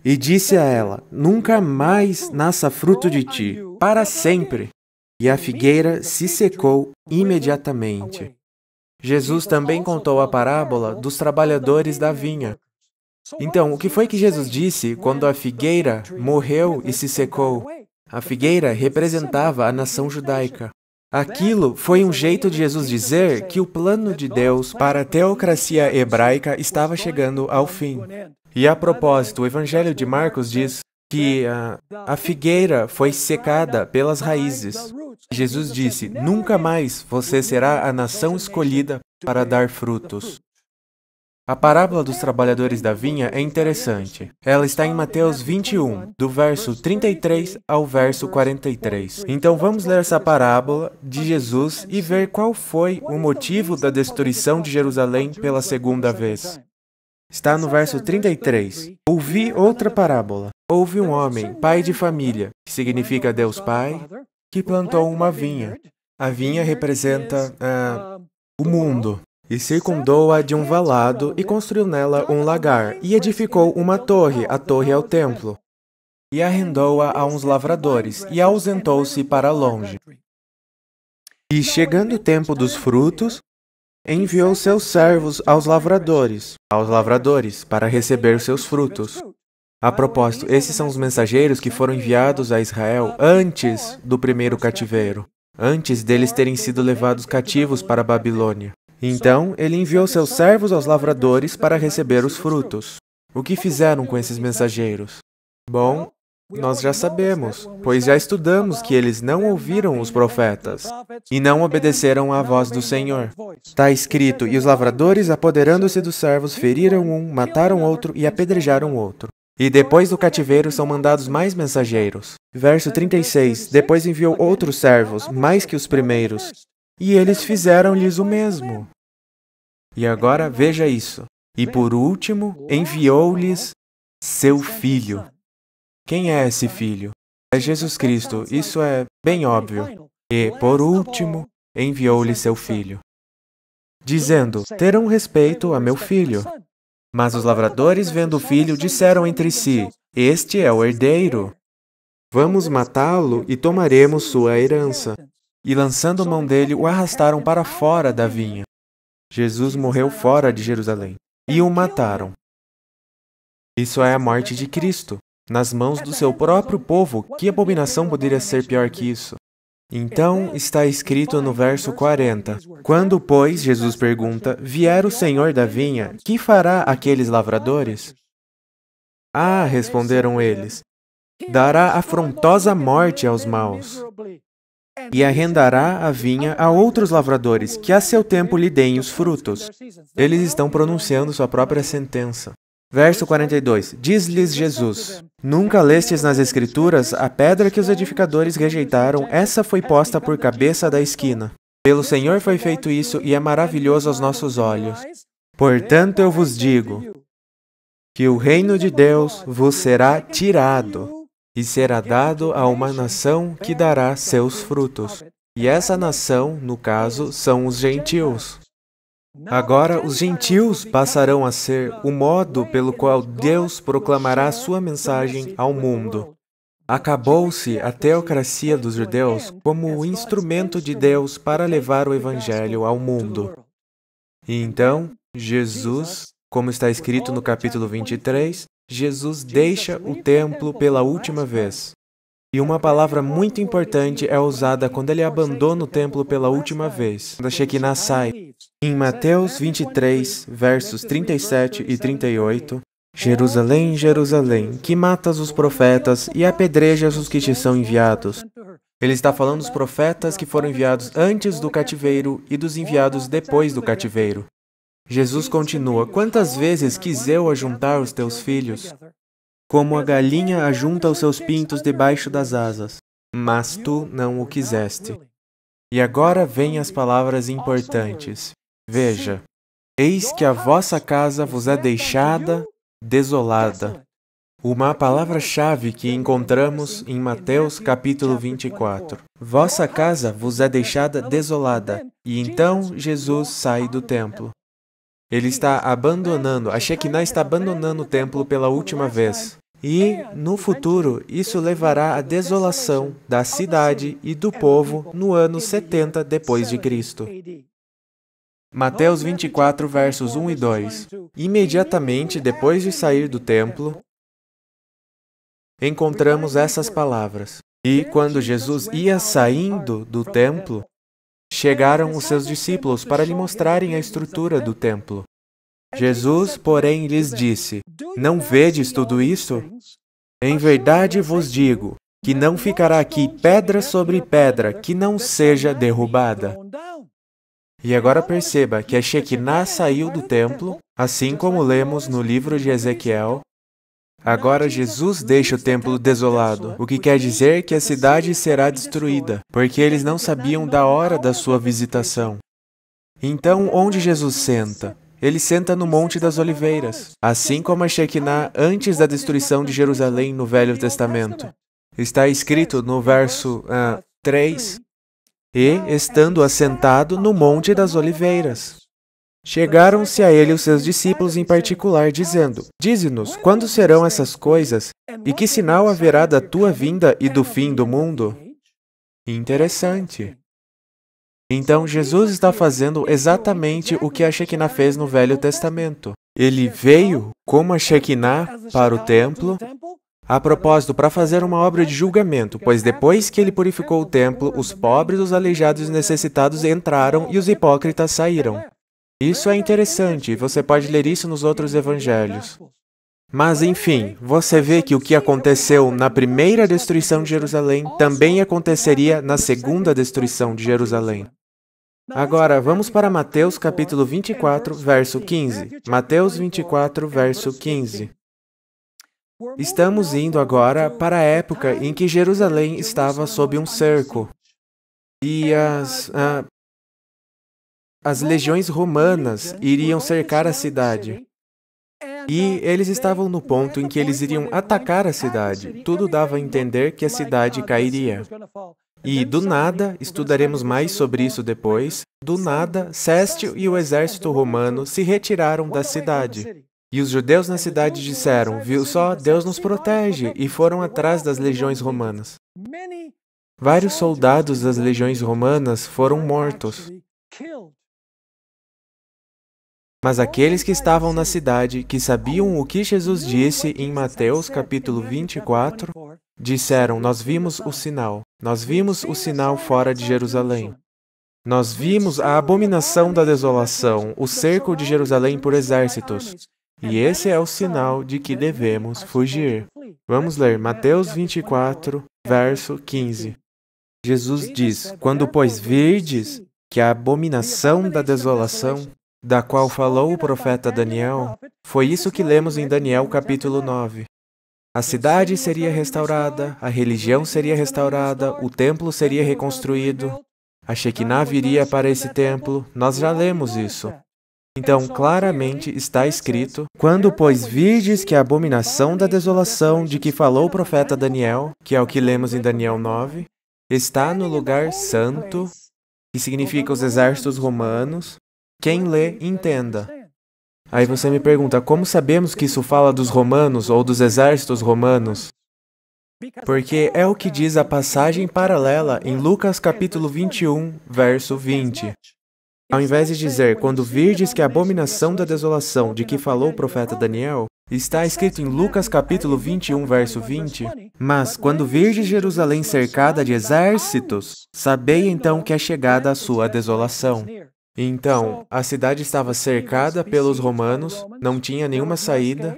E disse a ela: Nunca mais nasça fruto de ti, para sempre. E a figueira se secou imediatamente. Jesus também contou a parábola dos trabalhadores da vinha. Então, o que foi que Jesus disse quando a figueira morreu e se secou? A figueira representava a nação judaica. Aquilo foi um jeito de Jesus dizer que o plano de Deus para a teocracia hebraica estava chegando ao fim. E a propósito, o Evangelho de Marcos diz que a figueira foi secada pelas raízes. Jesus disse: Nunca mais você será a nação escolhida para dar frutos. A parábola dos trabalhadores da vinha é interessante. Ela está em Mateus 21, do verso 33 ao verso 43. Então vamos ler essa parábola de Jesus e ver qual foi o motivo da destruição de Jerusalém pela segunda vez. Está no verso 33. Ouvi outra parábola. Houve um homem, pai de família, que significa Deus Pai, que plantou uma vinha. A vinha representa o mundo. E circundou-a de um valado e construiu nela um lagar, e edificou uma torre, a torre é o templo, e arrendou-a a uns lavradores, e ausentou-se para longe. E chegando o tempo dos frutos, enviou seus servos aos lavradores, para receber seus frutos. A propósito, esses são os mensageiros que foram enviados a Israel antes do primeiro cativeiro, antes deles terem sido levados cativos para a Babilônia. Então, ele enviou seus servos aos lavradores para receber os frutos. O que fizeram com esses mensageiros? Bom, nós já sabemos, pois já estudamos que eles não ouviram os profetas e não obedeceram à voz do Senhor. Está escrito: E os lavradores, apoderando-se dos servos, feriram um, mataram outro e apedrejaram outro. E depois do cativeiro são mandados mais mensageiros. Verso 36. Depois enviou outros servos, mais que os primeiros, e eles fizeram-lhes o mesmo. E agora veja isso. E por último, enviou-lhes seu filho. Quem é esse filho? É Jesus Cristo, isso é bem óbvio. E, por último, enviou-lhe seu filho, dizendo: terão respeito a meu filho. Mas os lavradores, vendo o filho, disseram entre si: este é o herdeiro. Vamos matá-lo e tomaremos sua herança. E lançando mão dele, o arrastaram para fora da vinha. Jesus morreu fora de Jerusalém. E o mataram. Isso é a morte de Cristo, nas mãos do seu próprio povo. Que abominação poderia ser pior que isso? Então está escrito no verso 40. Quando, pois, Jesus pergunta: vier o Senhor da vinha, que fará aqueles lavradores? Ah, responderam eles, dará afrontosa morte aos maus, e arrendará a vinha a outros lavradores, que a seu tempo lhe deem os frutos. Eles estão pronunciando sua própria sentença. Verso 42. Diz-lhes Jesus: nunca lestes nas Escrituras a pedra que os edificadores rejeitaram, essa foi posta por cabeça da esquina. Pelo Senhor foi feito isso, e é maravilhoso aos nossos olhos. Portanto eu vos digo que o reino de Deus vos será tirado, e será dado a uma nação que dará seus frutos. E essa nação, no caso, são os gentios. Agora, os gentios passarão a ser o modo pelo qual Deus proclamará sua mensagem ao mundo. Acabou-se a teocracia dos judeus como o instrumento de Deus para levar o evangelho ao mundo. E então, Jesus, como está escrito no capítulo 23, Jesus deixa o templo pela última vez. E uma palavra muito importante é usada quando ele abandona o templo pela última vez, quando a Shekinah sai. Em Mateus 23, versos 37 e 38, Jerusalém, Jerusalém, que matas os profetas e apedrejas os que te são enviados. Ele está falando dos profetas que foram enviados antes do cativeiro e dos enviados depois do cativeiro. Jesus continua: quantas vezes quis eu ajuntar os teus filhos, como a galinha ajunta os seus pintos debaixo das asas, mas tu não o quiseste. E agora vêm as palavras importantes. Veja, eis que a vossa casa vos é deixada desolada. Uma palavra-chave que encontramos em Mateus capítulo 24. Vossa casa vos é deixada desolada. E então Jesus sai do templo. Ele está abandonando, a Shekinah está abandonando o templo pela última vez. E, no futuro, isso levará à desolação da cidade e do povo no ano 70 depois de Cristo. Mateus 24, versos 1 e 2. Imediatamente depois de sair do templo, encontramos essas palavras. E, quando Jesus ia saindo do templo, chegaram os seus discípulos para lhe mostrarem a estrutura do templo. Jesus, porém, lhes disse: não vedes tudo isso? Em verdade vos digo que não ficará aqui pedra sobre pedra que não seja derrubada. E agora perceba que a Shekinah saiu do templo, assim como lemos no livro de Ezequiel. Agora Jesus deixa o templo desolado, o que quer dizer que a cidade será destruída, porque eles não sabiam da hora da sua visitação. Então, onde Jesus senta? Ele senta no Monte das Oliveiras, assim como a Shekinah antes da destruição de Jerusalém no Velho Testamento. Está escrito no verso 3, e, estando assentado no Monte das Oliveiras, chegaram-se a ele os seus discípulos em particular, dizendo: dize-nos, quando serão essas coisas, e que sinal haverá da tua vinda e do fim do mundo? Interessante. Então, Jesus está fazendo exatamente o que a Shekinah fez no Velho Testamento. Ele veio como a Shekinah para o templo, a propósito, para fazer uma obra de julgamento, pois depois que ele purificou o templo, os pobres, os aleijados e os necessitados entraram e os hipócritas saíram. Isso é interessante, e você pode ler isso nos outros evangelhos. Mas, enfim, você vê que o que aconteceu na primeira destruição de Jerusalém também aconteceria na segunda destruição de Jerusalém. Agora, vamos para Mateus capítulo 24, verso 15. Mateus 24, verso 15. Estamos indo agora para a época em que Jerusalém estava sob um cerco. E as legiões romanas iriam cercar a cidade. E eles estavam no ponto em que eles iriam atacar a cidade. Tudo dava a entender que a cidade cairia. E, do nada, estudaremos mais sobre isso depois, do nada, Sestio e o exército romano se retiraram da cidade. E os judeus na cidade disseram, viu só, Deus nos protege, e foram atrás das legiões romanas. Vários soldados das legiões romanas foram mortos. Mas aqueles que estavam na cidade, que sabiam o que Jesus disse em Mateus capítulo 24, disseram, nós vimos o sinal fora de Jerusalém. Nós vimos a abominação da desolação, o cerco de Jerusalém por exércitos. E esse é o sinal de que devemos fugir. Vamos ler Mateus 24, verso 15. Jesus diz, quando, pois, virdes que a abominação da desolação, da qual falou o profeta Daniel, foi isso que lemos em Daniel capítulo 9. A cidade seria restaurada, a religião seria restaurada, o templo seria reconstruído, a Shekinah viria para esse templo, nós já lemos isso. Então, claramente está escrito, quando, pois, virdes que a abominação da desolação de que falou o profeta Daniel, que é o que lemos em Daniel 9, está no lugar santo, que significa os exércitos romanos, quem lê, entenda. Aí você me pergunta, como sabemos que isso fala dos romanos ou dos exércitos romanos? Porque é o que diz a passagem paralela em Lucas capítulo 21, verso 20. Ao invés de dizer, quando virdes que a abominação da desolação de que falou o profeta Daniel, está escrito em Lucas capítulo 21, verso 20, mas quando virdes Jerusalém cercada de exércitos, sabei então que é chegada a sua desolação. Então, a cidade estava cercada pelos romanos, não tinha nenhuma saída.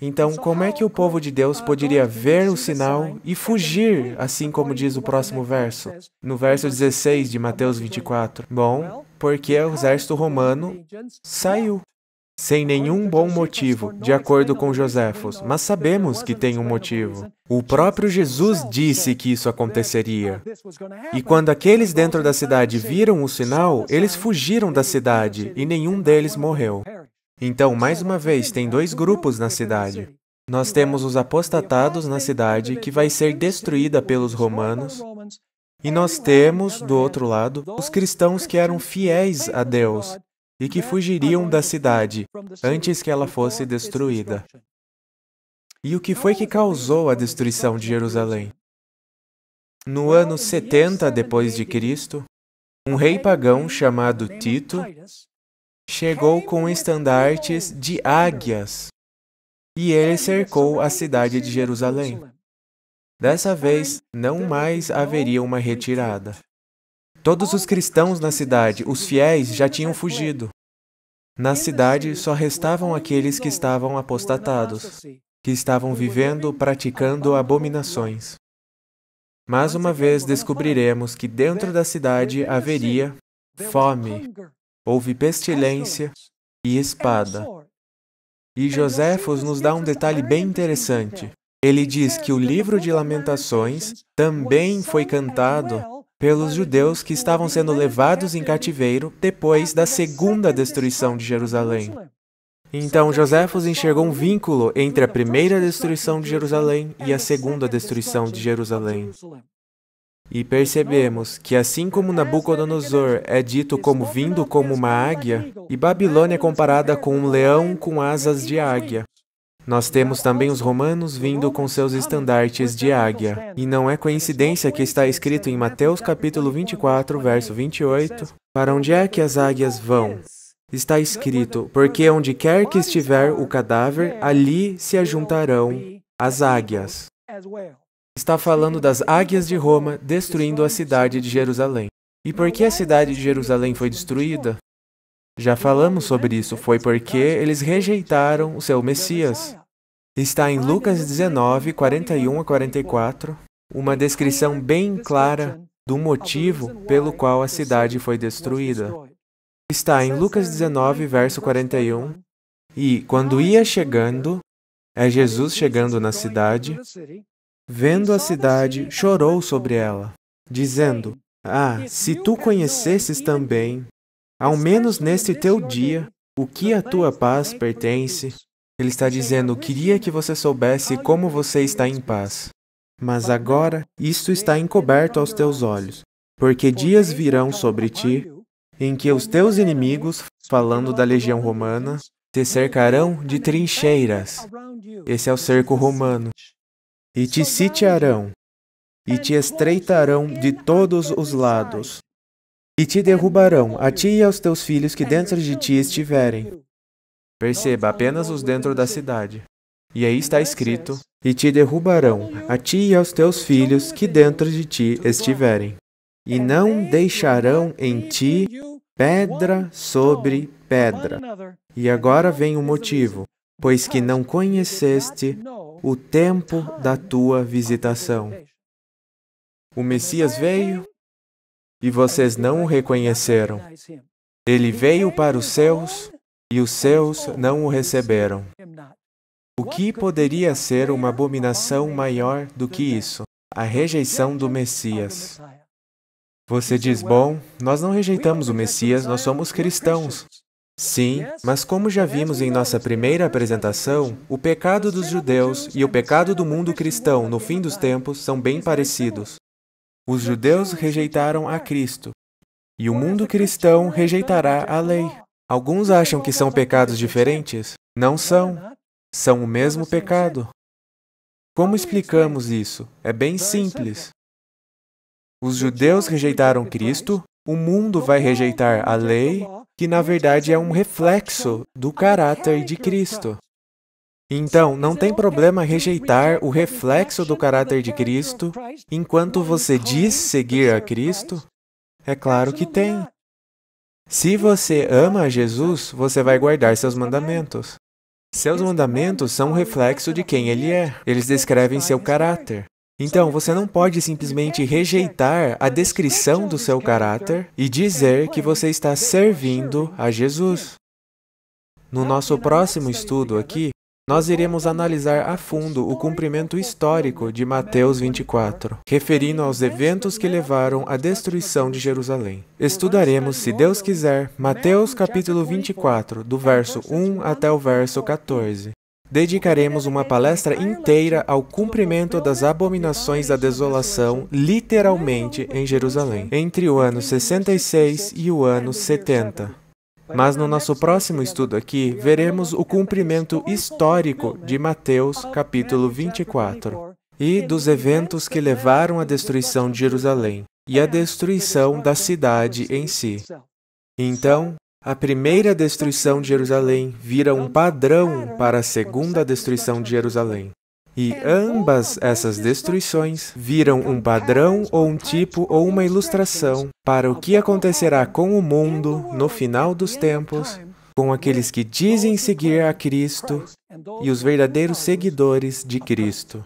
Então, como é que o povo de Deus poderia ver o sinal e fugir, assim como diz o próximo verso? No verso 16 de Mateus 24. Bom, porque o exército romano saiu, sem nenhum bom motivo, de acordo com Joséfos, mas sabemos que tem um motivo. O próprio Jesus disse que isso aconteceria. E quando aqueles dentro da cidade viram o sinal, eles fugiram da cidade e nenhum deles morreu. Então, mais uma vez, tem dois grupos na cidade. Nós temos os apostatados na cidade, que vai ser destruída pelos romanos, e nós temos, do outro lado, os cristãos que eram fiéis a Deus e que fugiriam da cidade antes que ela fosse destruída. E o que foi que causou a destruição de Jerusalém? No ano 70 depois de Cristo, um rei pagão chamado Tito chegou com estandartes de águias e ele cercou a cidade de Jerusalém. Dessa vez, não mais haveria uma retirada. Todos os cristãos na cidade, os fiéis, já tinham fugido. Na cidade só restavam aqueles que estavam apostatados, que estavam vivendo, praticando abominações. Mais uma vez descobriremos que dentro da cidade haveria fome, houve pestilência e espada. E Joséfos nos dá um detalhe bem interessante. Ele diz que o livro de Lamentações também foi cantado pelos judeus que estavam sendo levados em cativeiro depois da segunda destruição de Jerusalém. Então, Joséfos enxergou um vínculo entre a primeira destruição de Jerusalém e a segunda destruição de Jerusalém. E percebemos que assim como Nabucodonosor é dito como vindo como uma águia, e Babilônia é comparada com um leão com asas de águia, nós temos também os romanos vindo com seus estandartes de águia. E não é coincidência que está escrito em Mateus capítulo 24, verso 28, para onde é que as águias vão? Está escrito, porque onde quer que estiver o cadáver, ali se ajuntarão as águias. Está falando das águias de Roma destruindo a cidade de Jerusalém. E por que a cidade de Jerusalém foi destruída? Já falamos sobre isso, foi porque eles rejeitaram o seu Messias. Está em Lucas 19, 41 a 44, uma descrição bem clara do motivo pelo qual a cidade foi destruída. Está em Lucas 19, verso 41, e quando ia chegando, é Jesus chegando na cidade, vendo a cidade, chorou sobre ela, dizendo, se tu conhecesses também, ao menos neste teu dia, o que a tua paz pertence. Ele está dizendo, queria que você soubesse como você está em paz. Mas agora isto está encoberto aos teus olhos, porque dias virão sobre ti, em que os teus inimigos, falando da legião romana, te cercarão de trincheiras. Esse é o cerco romano. E te sitiarão, e te estreitarão de todos os lados, e te derrubarão, a ti e aos teus filhos que dentro de ti estiverem. Perceba, apenas os dentro da cidade. E aí está escrito, e te derrubarão, a ti e aos teus filhos que dentro de ti estiverem. E não deixarão em ti pedra sobre pedra. E agora vem o motivo, pois que não conheceste o tempo da tua visitação. O Messias veio e vocês não o reconheceram. Ele veio para os seus e os seus não o receberam. O que poderia ser uma abominação maior do que isso? A rejeição do Messias. Você diz, bom, nós não rejeitamos o Messias, nós somos cristãos. Sim, mas como já vimos em nossa primeira apresentação, o pecado dos judeus e o pecado do mundo cristão no fim dos tempos são bem parecidos. Os judeus rejeitaram a Cristo, e o mundo cristão rejeitará a lei. Alguns acham que são pecados diferentes? Não são. São o mesmo pecado. Como explicamos isso? É bem simples. Os judeus rejeitaram Cristo, o mundo vai rejeitar a lei, que na verdade é um reflexo do caráter de Cristo. Então, não tem problema rejeitar o reflexo do caráter de Cristo enquanto você diz seguir a Cristo? É claro que tem. Se você ama a Jesus, você vai guardar seus mandamentos. Seus mandamentos são um reflexo de quem Ele é. Eles descrevem seu caráter. Então, você não pode simplesmente rejeitar a descrição do seu caráter e dizer que você está servindo a Jesus. No nosso próximo estudo aqui, nós iremos analisar a fundo o cumprimento histórico de Mateus 24, referindo aos eventos que levaram à destruição de Jerusalém. Estudaremos, se Deus quiser, Mateus capítulo 24, do verso 1 até o verso 14. Dedicaremos uma palestra inteira ao cumprimento das abominações da desolação, literalmente, em Jerusalém, entre o ano 66 e o ano 70. Mas no nosso próximo estudo aqui, veremos o cumprimento histórico de Mateus, capítulo 24, e dos eventos que levaram à destruição de Jerusalém, e à destruição da cidade em si. Então, a primeira destruição de Jerusalém vira um padrão para a segunda destruição de Jerusalém. E ambas essas destruições viram um padrão ou um tipo ou uma ilustração para o que acontecerá com o mundo no final dos tempos, com aqueles que dizem seguir a Cristo e os verdadeiros seguidores de Cristo.